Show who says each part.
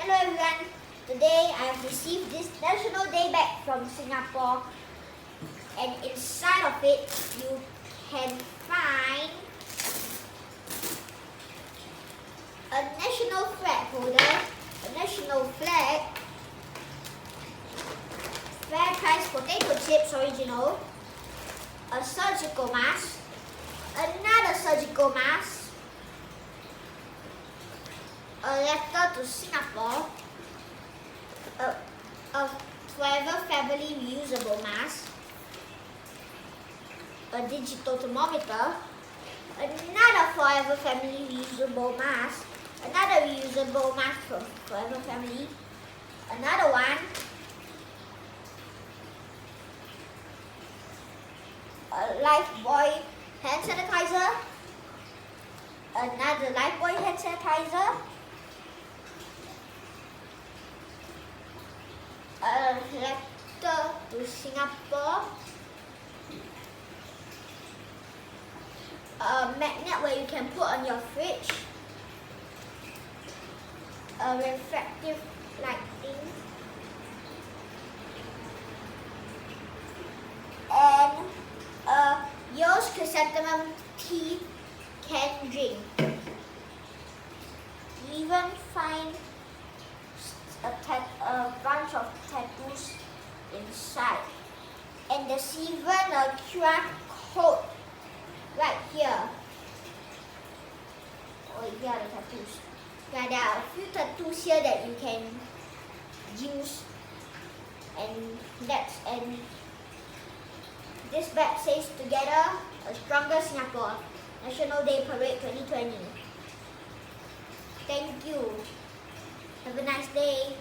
Speaker 1: Hello everyone, today I have received this National Day bag from Singapore, and inside of it you can find a national flag holder, a national flag, FairPrice potato chips original, a surgical mask, another surgical mask, a letter to Singapore, a Forever Family reusable mask, a digital thermometer, another Forever Family reusable mask, another reusable mask from Forever Family, another one, a Lifebuoy hand sanitizer, another Lifebuoy hand sanitizer, a letter to Singapore, a magnet where you can put on your fridge, a reflective lighting, and a Yo's chrysanthemum tea can drink. You even find a bunch of tattoos inside, and there's even a QR code right here. Oh, here are the tattoos. Yeah, there are a few tattoos here that you can use, and this bag says "Together, a Stronger Singapore, National Day Parade 2020." Thank you. Have a nice day.